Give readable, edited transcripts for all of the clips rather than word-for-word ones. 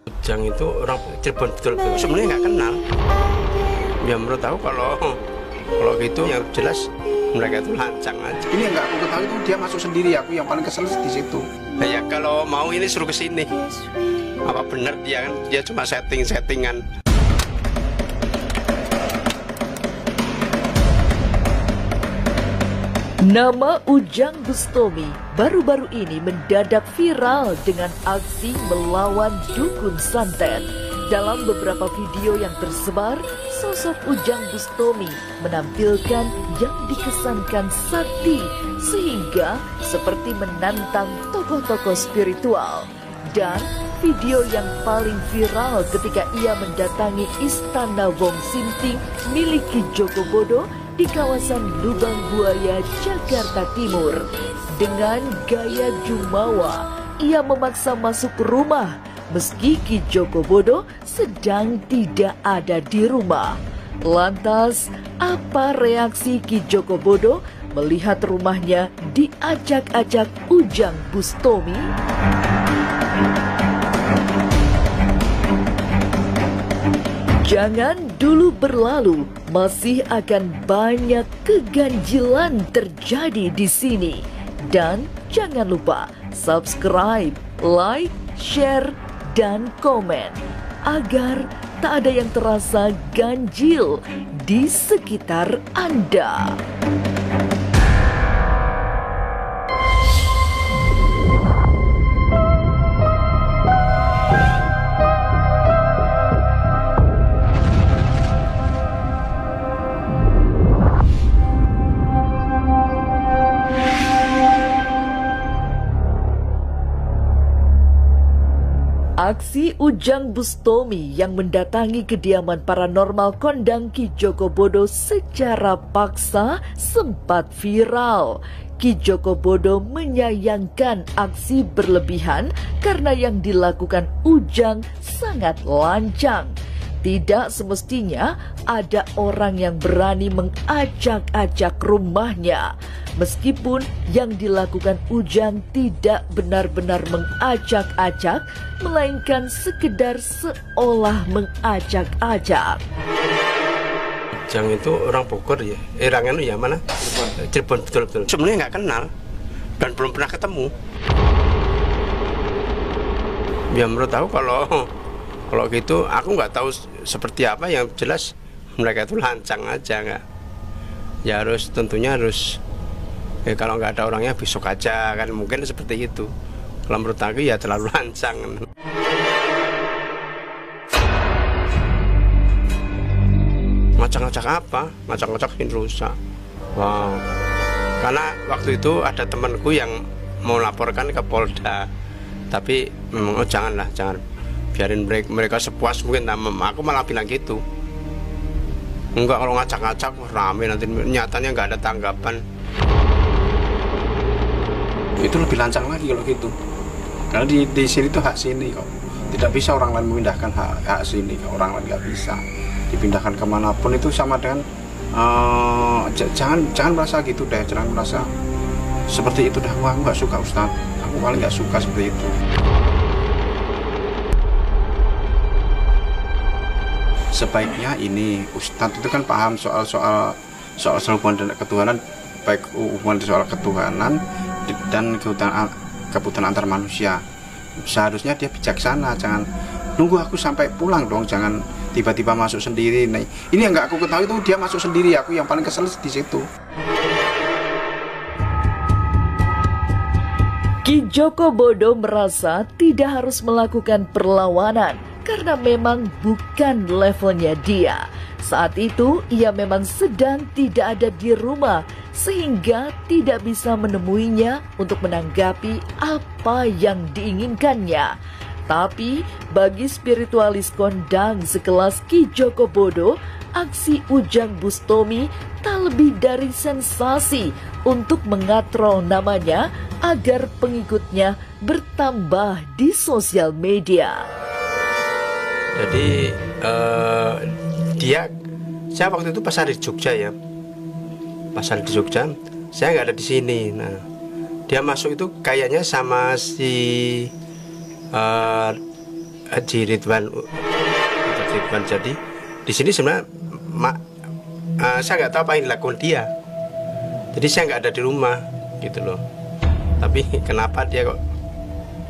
Ujang itu orang Cirebon betul-betul. Sebenarnya nggak kenal. Ya menurut aku kalau gitu yang jelas mereka itu lancang aja. Ini yang nggak aku ketahui itu dia masuk sendiri. Aku yang paling kesel di situ. Nah, ya kalau mau ini suruh ke sini. Apa benar dia kan? Dia cuma settingan. Nama Ujang Bustomi baru-baru ini mendadak viral dengan aksi melawan dukun santet. Dalam beberapa video yang tersebar, sosok Ujang Bustomi menampilkan yang dikesankan sakti sehingga seperti menantang tokoh-tokoh spiritual. Dan video yang paling viral ketika ia mendatangi Istana Wong Sinting milik Ki Joko Bodo di kawasan Lubang Buaya, Jakarta Timur. Dengan gaya jumawa, ia memaksa masuk rumah meski Ki Joko Bodo sedang tidak ada di rumah. Lantas, apa reaksi Ki Joko Bodo melihat rumahnya diacak-acak Ujang Bustomi? Jangan dulu berlalu, masih akan banyak keganjilan terjadi di sini. Dan jangan lupa subscribe, like, share, dan komen agar tak ada yang terasa ganjil di sekitar Anda. Aksi Ujang Bustomi yang mendatangi kediaman paranormal kondang Ki Joko Bodo secara paksa sempat viral. Ki Joko Bodo menyayangkan aksi berlebihan karena yang dilakukan Ujang sangat lancang. Tidak semestinya ada orang yang berani mengacak-acak rumahnya. Meskipun yang dilakukan Ujang tidak benar-benar mengacak-acak, melainkan sekedar seolah mengacak-acak. Ujang itu orang Bogor ya, Rangan ya mana? Cirebon betul-betul. Sebenarnya nggak kenal dan belum pernah ketemu. Ya menurut aku kalau gitu aku nggak tahu seperti apa, yang jelas mereka itu lancang aja nggak. Ya tentunya harus. Kalau nggak ada orangnya besok aja kan, mungkin seperti itu. Kalau menurut aku ya terlalu lancang. Ngacak-ngacak apa? Ngacak-ngacakin rusak. Wow. Karena waktu itu ada temanku yang mau laporkan ke Polda, tapi memang jangan biarin mereka sepuas mungkin. Nah, aku malah bilang gitu. Enggak, kalau ngacak-ngacak rame nanti, nyatanya nggak ada tanggapan. Itu lebih lancang lagi kalau gitu. Karena di sini tuh hak sini kok. Tidak bisa orang lain memindahkan hak sini, orang lain nggak bisa dipindahkan kemanapun. Itu sama dengan jangan merasa gitu deh, jangan merasa seperti itu dah. Wah, aku nggak suka Ustadz, aku paling nggak suka seperti itu. Sebaiknya ini Ustadz itu kan paham soal hubungan dan ketuhanan, baik hubungan soal ketuhanan dan kebutuhan antar manusia. Seharusnya dia bijaksana, jangan nunggu aku sampai pulang dong, jangan tiba-tiba masuk sendiri. Nah, ini yang nggak aku ketahui itu dia masuk sendiri. Aku yang paling kesel di situ. Ki Joko Bodo merasa tidak harus melakukan perlawanan karena memang bukan levelnya dia. Saat itu ia memang sedang tidak ada di rumah sehingga tidak bisa menemuinya untuk menanggapi apa yang diinginkannya. Tapi bagi spiritualis kondang sekelas Ki Joko Bodo, aksi Ujang Bustomi tak lebih dari sensasi untuk mengatrol namanya agar pengikutnya bertambah di sosial media. Jadi saya waktu itu pasar di Jogja ya, pasar di Jogja, saya nggak ada di sini. Nah, dia masuk itu kayaknya sama si Haji Ridwan. Jadi di sini sebenarnya saya nggak tahu apa yang dilakukan dia. Jadi saya nggak ada di rumah gitu loh. Tapi kenapa dia kok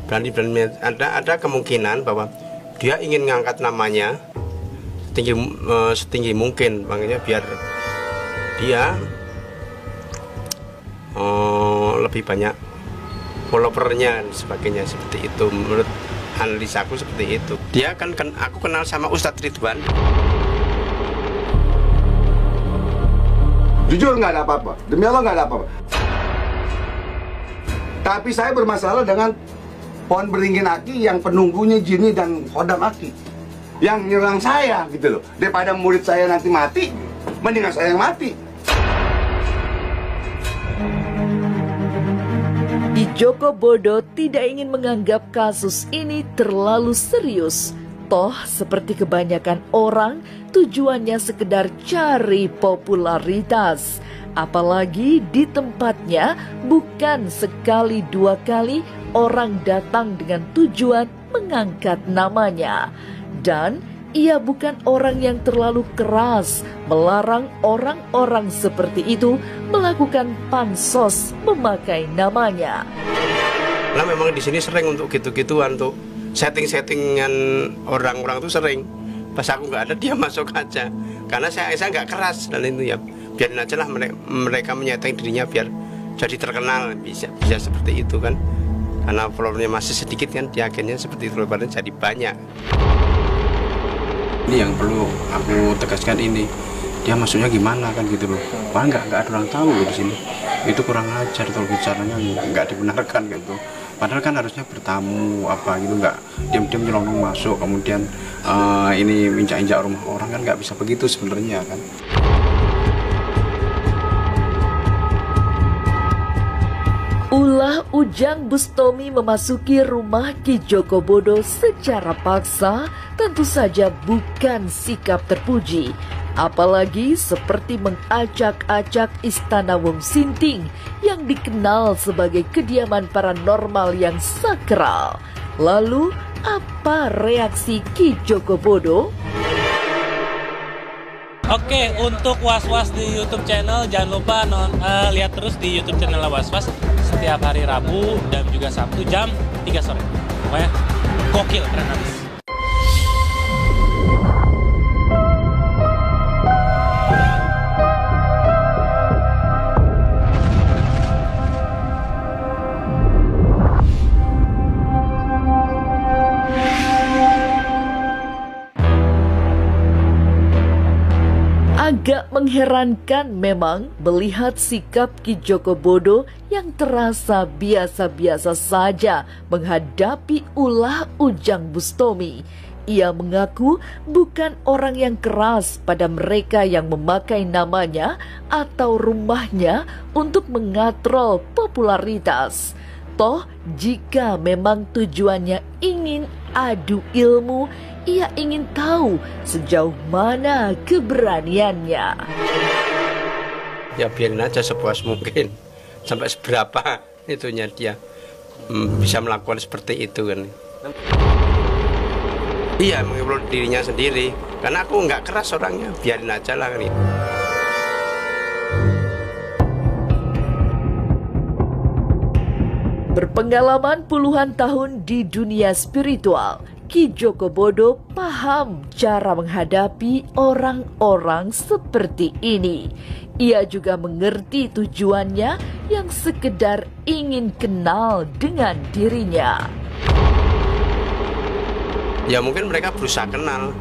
berani? Ada kemungkinan bahwa dia ingin mengangkat namanya setinggi mungkin, makanya biar dia lebih banyak followernya dan sebagainya, seperti itu. Menurut analisa aku seperti itu. Dia kan aku kenal sama Ustadz Ridwan. Jujur nggak ada apa-apa, demi Allah nggak ada apa-apa. Tapi saya bermasalah dengan pohon beringin aki yang penunggunya Jini dan Kodam aki yang nyerang saya gitu loh. Daripada murid saya nanti mati, mendingan saya yang mati. Ki Joko Bodo tidak ingin menganggap kasus ini terlalu serius. Toh seperti kebanyakan orang, tujuannya sekedar cari popularitas. Apalagi di tempatnya bukan sekali dua kali orang datang dengan tujuan mengangkat namanya. Dan ia bukan orang yang terlalu keras melarang orang-orang seperti itu melakukan pansos memakai namanya. Nah, memang di sini sering untuk gitu-gituan, untuk setting-settingan orang-orang itu sering. Pas aku nggak ada, dia masuk aja. Karena saya nggak keras, dan itu ya biarin aja lah mereka menyetting dirinya biar jadi terkenal, bisa seperti itu kan. Karena followernya masih sedikit kan, dia akhirnya seperti itu, followernya jadi banyak. Ini yang perlu aku tegaskan, ini dia maksudnya gimana kan gitu loh. Wah, nggak ada orang tahu loh di sini. Itu kurang ajar kalau bicaranya, nggak dibenarkan gitu. Padahal kan harusnya bertamu apa gitu, nggak diam-diam nyelonong masuk kemudian ini injak-injak rumah orang, kan nggak bisa begitu sebenarnya kan. Ulah Ujang Bustomi memasuki rumah Ki Joko Bodo secara paksa tentu saja bukan sikap terpuji. Apalagi seperti mengacak-acak Istana Wong Sinting yang dikenal sebagai kediaman paranormal yang sakral. Lalu, apa reaksi Ki Joko Bodo? Oke, untuk Was-Was di YouTube channel, jangan lupa lihat terus di YouTube channel Was-Was setiap hari Rabu dan juga Sabtu jam 3 sore. Pokoknya gokil, keren abis. Agak mengherankan memang melihat sikap Ki Joko Bodo yang terasa biasa-biasa saja menghadapi ulah Ujang Bustomi. Ia mengaku bukan orang yang keras pada mereka yang memakai namanya atau rumahnya untuk mengatrol popularitas. Toh, jika memang tujuannya ingin adu ilmu, ia ingin tahu sejauh mana keberaniannya. Ya biarin aja sepuas mungkin, sampai seberapa itunya dia bisa melakukan seperti itu kan. Iya, mengevaluasi dirinya sendiri, karena aku nggak keras orangnya, biarin aja lah kan. Berpengalaman puluhan tahun di dunia spiritual, Ki Joko Bodo paham cara menghadapi orang-orang seperti ini. Ia juga mengerti tujuannya yang sekedar ingin kenal dengan dirinya. Ya mungkin mereka berusaha kenal,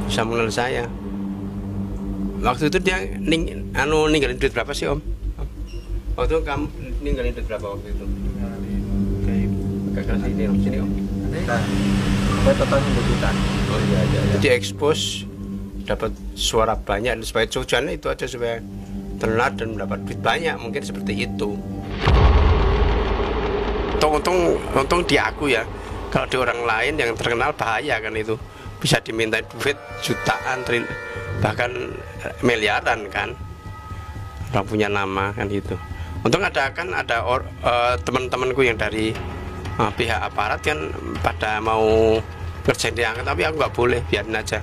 bisa mengenal saya. Waktu itu dia ninggalin duit berapa sih Om? Waktu itu kamu ninggalin duit berapa waktu itu? Kakak sini Om, sini Om. Total 10 juta. Oh iya. Jadi expose, dapat suara banyak, dan supaya tujuannya itu aja, supaya terkenal dan mendapat duit banyak, mungkin seperti itu. Untung di aku ya. Kalau di orang lain yang terkenal bahaya kan, itu bisa diminta duit jutaan, bahkan miliaran kan. Orang punya nama kan gitu. Untung ada teman-temanku yang dari pihak aparat kan pada mau ngerjain diangkat, tapi aku nggak boleh, biarin aja.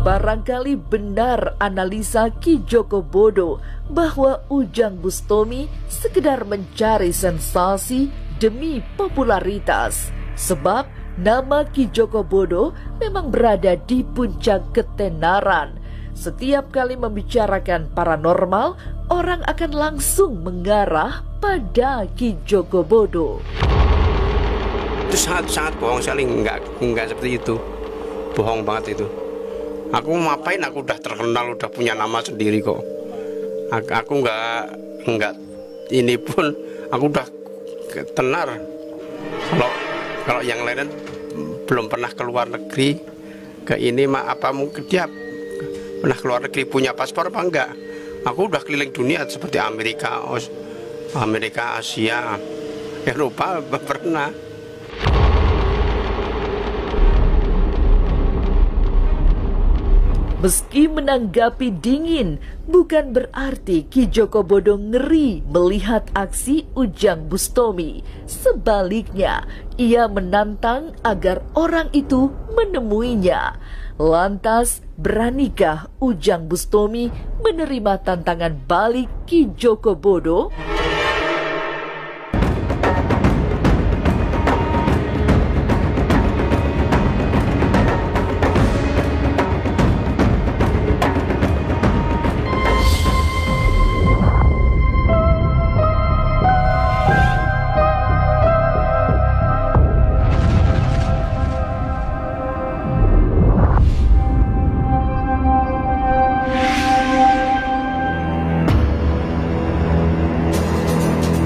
Barangkali benar analisa Ki Joko Bodo bahwa Ujang Bustomi sekedar mencari sensasi demi popularitas. Sebab nama Ki Joko Bodo memang berada di puncak ketenaran. Setiap kali membicarakan paranormal, orang akan langsung mengarah pada Ki Joko Bodo. Itu sangat bohong sekali, nggak seperti itu. Bohong banget itu. Aku ngapain, aku udah terkenal, udah punya nama sendiri kok. Aku nggak ini pun aku udah tenar. Kalau yang lain belum pernah keluar negeri ke ini apa mungkin dia pernah keluar negeri, punya paspor apa enggak? Aku udah keliling dunia seperti Amerika, Asia, Eropa pernah. Meski menanggapi dingin, bukan berarti Ki Joko Bodo ngeri melihat aksi Ujang Bustomi. Sebaliknya, ia menantang agar orang itu menemuinya. Lantas, beranikah Ujang Bustomi menerima tantangan balik Ki Joko Bodo?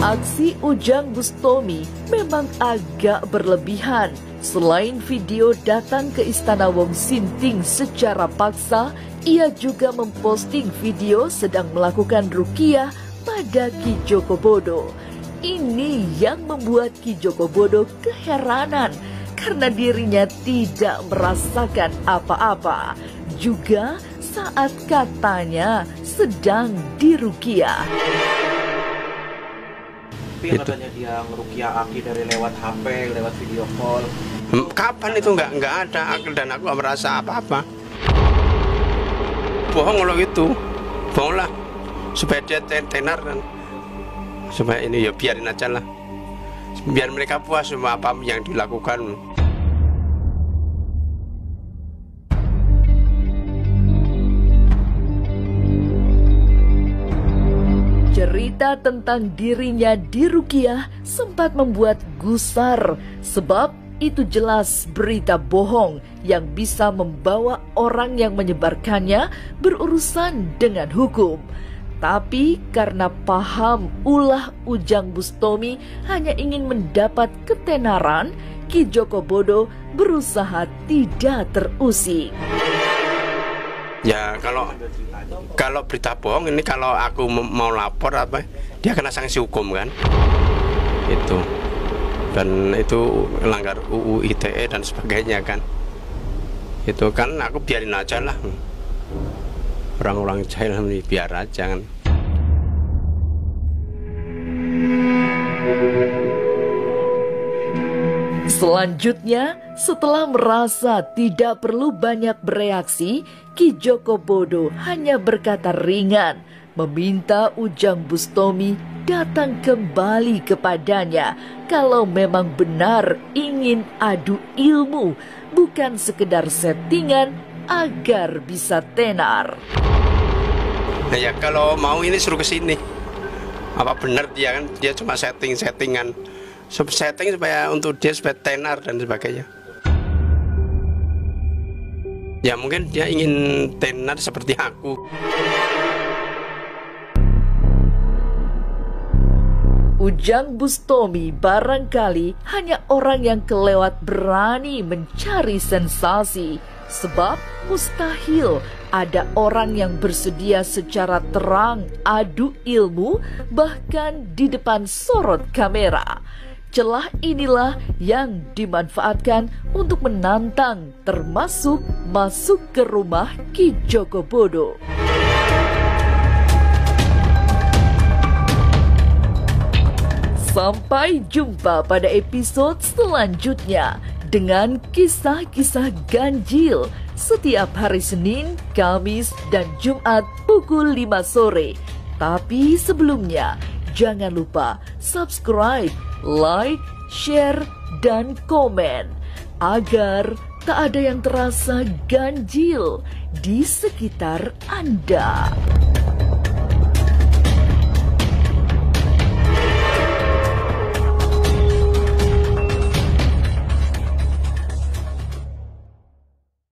Aksi Ujang Bustomi memang agak berlebihan. Selain video datang ke Istana Wong Sinting secara paksa, ia juga memposting video sedang melakukan ruqyah pada Ki Joko Bodo. Ini yang membuat Ki Joko Bodo keheranan karena dirinya tidak merasakan apa-apa. Juga saat katanya sedang diruqyah. Tapi yang katanya dia ngeruqyah Aki dari lewat HP, lewat video call. Kapan itu nggak ada, dan aku nggak merasa apa-apa. Bohong loh itu, bohong lah. Supaya dia tenar kan, supaya ini ya biarin aja lah. Biar mereka puas sama apa yang dilakukan. Cerita tentang dirinya diruqyah sempat membuat gusar, sebab itu jelas berita bohong yang bisa membawa orang yang menyebarkannya berurusan dengan hukum. Tapi karena paham ulah Ujang Bustomi hanya ingin mendapat ketenaran, Ki Joko Bodo berusaha tidak terusik. Ya kalau berita bohong ini, kalau aku mau lapor apa, dia kena sanksi hukum kan, itu, dan itu melanggar UU ITE dan sebagainya kan, itu kan aku biarin aja lah, orang-orang jahil ini biar aja kan. Selanjutnya, setelah merasa tidak perlu banyak bereaksi, Ki Joko Bodo hanya berkata ringan, meminta Ujang Bustomi datang kembali kepadanya kalau memang benar ingin adu ilmu, bukan sekedar settingan agar bisa tenar. Nah ya kalau mau ini suruh ke sini. Apa benar dia kan, dia cuma settingan. Setting supaya untuk dia supaya tenar dan sebagainya. Ya mungkin dia ingin tenar seperti aku. Ujang Bustomi barangkali hanya orang yang kelewat berani mencari sensasi. Sebab mustahil ada orang yang bersedia secara terang adu ilmu bahkan di depan sorot kamera. Celah inilah yang dimanfaatkan untuk menantang, termasuk masuk ke rumah Ki Joko Bodo. Sampai jumpa pada episode selanjutnya dengan kisah-kisah ganjil setiap hari Senin, Kamis, dan Jumat pukul 5 sore. Tapi sebelumnya, jangan lupa subscribe, like, share, dan komen agar tak ada yang terasa ganjil di sekitar Anda.